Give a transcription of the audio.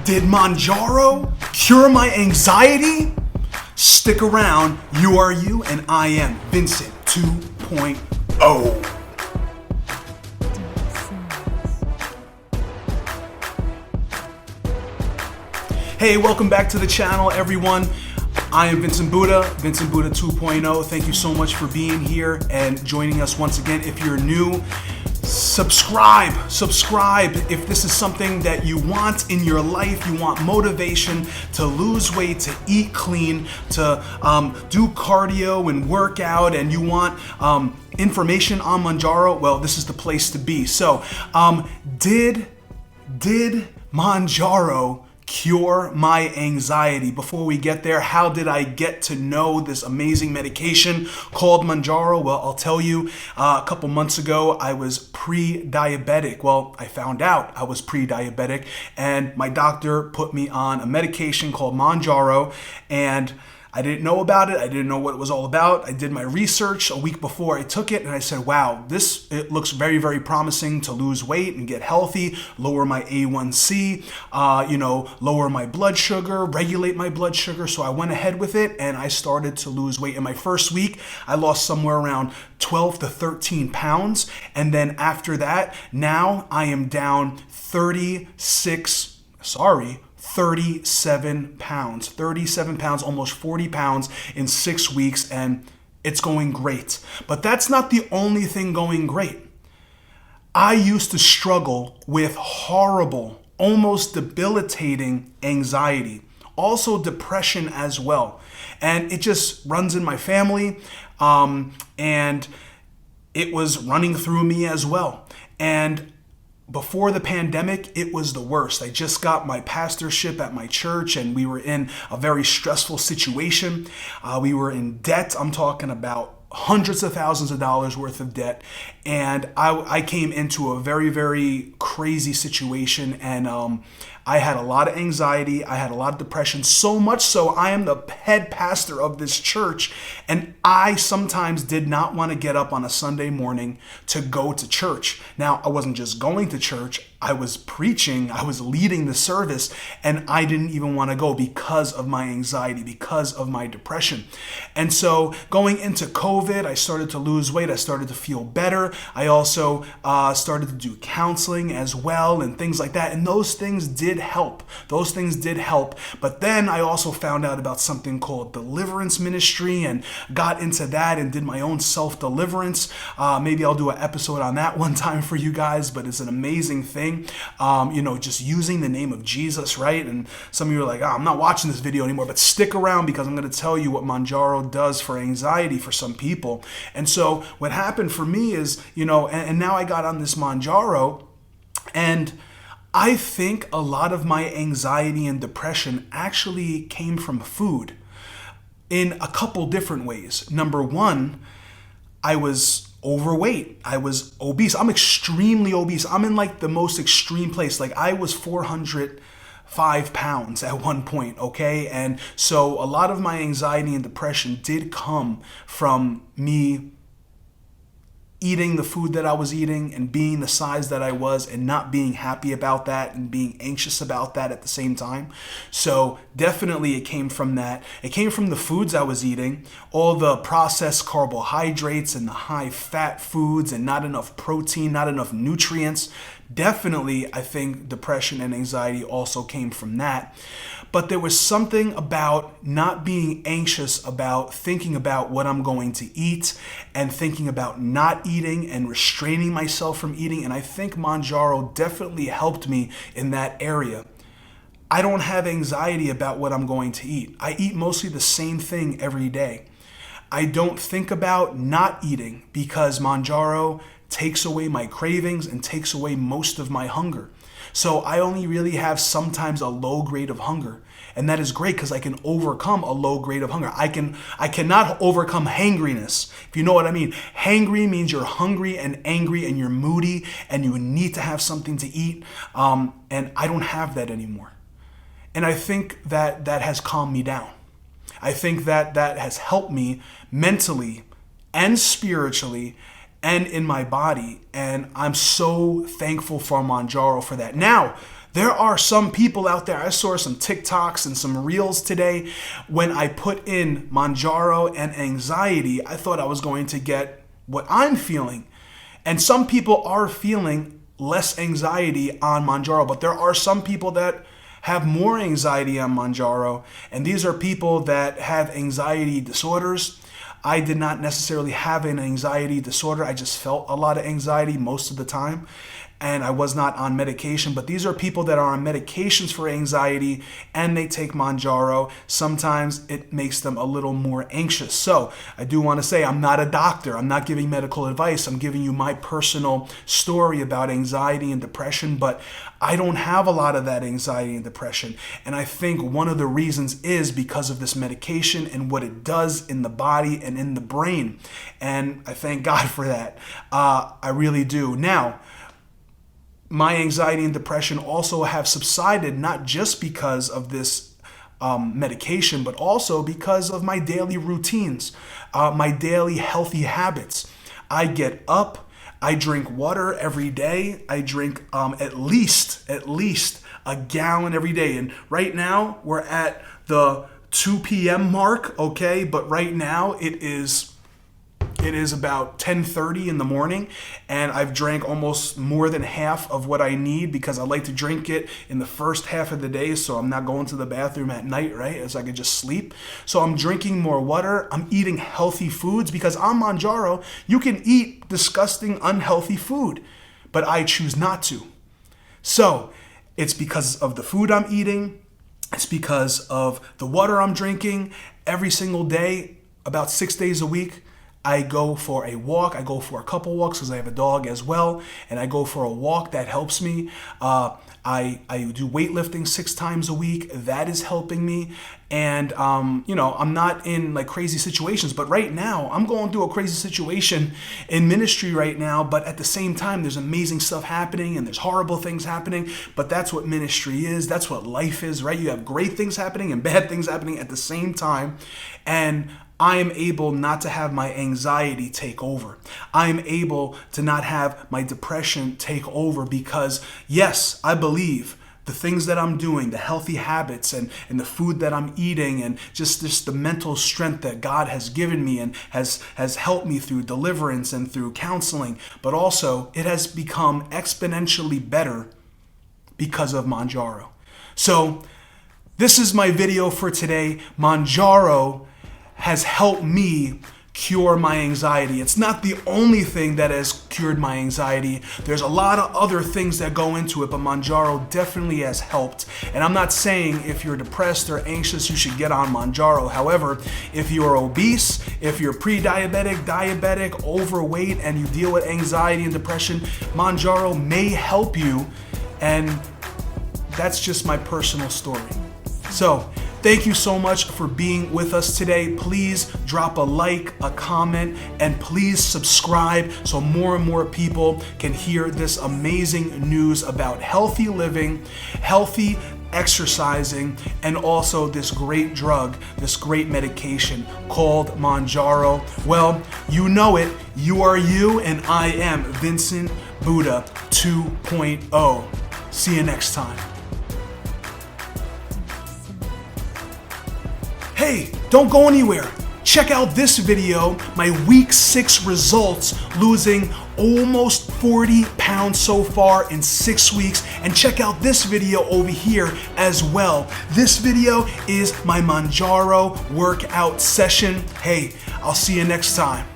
Did Manjaro cure my anxiety? Stick around, you are you and I am Vincent 2.0. Hey, welcome back to the channel, everyone. I am Vincent Buddha 2.0. Thank you so much for being here and joining us once again. If you're new, subscribe. If this is something that you want in your life, you want motivation to lose weight, to eat clean, to do cardio and work out, and you want information on Manjaro, well, this is the place to be. So, did Manjaro cure my anxiety? Before we get there, how did I get to know this amazing medication called Manjaro? Well, I'll tell you, a couple months ago, I was pre-diabetic. Well, I found out I was pre-diabetic, and my doctor put me on a medication called Manjaro, and I didn't know about it. I didn't know what it was all about. I did my research a week before I took it, and I said, wow, it looks very, very promising to lose weight and get healthy, lower my A1C, lower my blood sugar, regulate my blood sugar. So I went ahead with it, and I started to lose weight. In my first week, I lost somewhere around 12 to 13 pounds. And then after that, now I am down 37 pounds, almost 40 pounds in 6 weeks, and it's going great. But that's not the only thing going great. I used to struggle with horrible, almost debilitating anxiety, also depression as well. And it just runs in my family, and it was running through me as well. And before the pandemic, it was the worst. I just got my pastorship at my church, and we were in a very stressful situation. We were in debt. I'm talking about hundreds of thousands of dollars worth of debt. And I came into a very, very crazy situation, and I had a lot of anxiety. I had a lot of depression, so much so I am the head pastor of this church, and I sometimes did not want to get up on a Sunday morning to go to church. Now, I wasn't just going to church. I was preaching, I was leading the service, and I didn't even want to go because of my anxiety, because of my depression. And so going into COVID, I started to lose weight. I started to feel better. I also started to do counseling as well and things like that. And those things did help. But then I also found out about something called deliverance ministry and got into that and did my own self-deliverance. Maybe I'll do an episode on that one time for you guys, but it's an amazing thing. Just using the name of Jesus, right? And some of you are like, I'm not watching this video anymore, but stick around because I'm going to tell you what Manjaro does for anxiety for some people. And so what happened for me is, and now I got on this Manjaro, and I think a lot of my anxiety and depression actually came from food in a couple different ways. Number one, I was overweight. I was obese. I'm extremely obese. I'm in like the most extreme place. Like I was 405 pounds at one point, okay? And so a lot of my anxiety and depression did come from me eating the food that I was eating and being the size that I was and not being happy about that and being anxious about that at the same time. So definitely it came from that. It came from the foods I was eating, all the processed carbohydrates and the high fat foods and not enough protein, not enough nutrients. Definitely, I think depression and anxiety also came from that. But there was something about not being anxious about thinking about what I'm going to eat and thinking about not eating and restraining myself from eating. And I think Manjaro definitely helped me in that area. I don't have anxiety about what I'm going to eat. I eat mostly the same thing every day. I don't think about not eating because Manjaro takes away my cravings and takes away most of my hunger. So I only really have sometimes a low grade of hunger. And that is great because I can overcome a low grade of hunger. I cannot overcome hangriness, if you know what I mean. Hangry means you're hungry and angry and you're moody and you need to have something to eat. And I don't have that anymore. And I think that has calmed me down. I think that has helped me mentally and spiritually and in my body. And I'm so thankful for Manjaro for that. Now, There are some people out there, I saw some TikToks and some reels today. When I put in Manjaro and anxiety, I thought I was going to get what I'm feeling. And some people are feeling less anxiety on Manjaro, but there are some people that have more anxiety on Manjaro, and these are people that have anxiety disorders. I did not necessarily have an anxiety disorder. I just felt a lot of anxiety most of the time, and I was not on medication. But these are people that are on medications for anxiety and they take Manjaro. Sometimes it makes them a little more anxious. So I do want to say I'm not a doctor. I'm not giving medical advice. I'm giving you my personal story about anxiety and depression, but I don't have a lot of that anxiety and depression. And I think one of the reasons is because of this medication and what it does in the body and in the brain. And I thank God for that. I really do. Now, my anxiety and depression also have subsided, not just because of this medication, but also because of my daily routines, my daily healthy habits. I get up, I drink water every day. I drink at least a gallon every day. And right now we're at the 2 p.m. mark, okay? But right now it is about 10:30 in the morning, and I've drank almost more than half of what I need because I like to drink it in the first half of the day so I'm not going to the bathroom at night, right? So I can just sleep. So I'm drinking more water. I'm eating healthy foods because on Manjaro, you can eat disgusting, unhealthy food, but I choose not to. So it's because of the food I'm eating. It's because of the water I'm drinking every single day, about 6 days a week. I go for a walk. I go for a couple walks because I have a dog as well, and I go for a walk. That helps me. I do weightlifting 6 times a week. That is helping me. And I'm not in like crazy situations, but right now I'm going through a crazy situation in ministry right now. But at the same time, there's amazing stuff happening and there's horrible things happening. But that's what ministry is. That's what life is, right? You have great things happening and bad things happening at the same time, and I am able not to have my anxiety take over. I am able to not have my depression take over because, yes, I believe the things that I'm doing, the healthy habits and the food that I'm eating and just the mental strength that God has given me and has helped me through deliverance and through counseling, but also it has become exponentially better because of Manjaro. So this is my video for today. Manjaro has helped me cure my anxiety. It's not the only thing that has cured my anxiety. There's a lot of other things that go into it, but Manjaro definitely has helped. And I'm not saying if you're depressed or anxious, you should get on Manjaro. However, if you're obese, if you're pre-diabetic, diabetic, overweight, and you deal with anxiety and depression, Manjaro may help you. And that's just my personal story. So, thank you so much for being with us today. Please drop a like, a comment, and please subscribe so more and more people can hear this amazing news about healthy living, healthy exercising, and also this great drug, this great medication called Manjaro. Well, you know it. You are you, and I am Vincent Buddha 2.0. See you next time. Hey, don't go anywhere. Check out this video, my week 6 results, losing almost 40 pounds so far in 6 weeks. And check out this video over here as well. This video is my Manjaro workout session. Hey, I'll see you next time.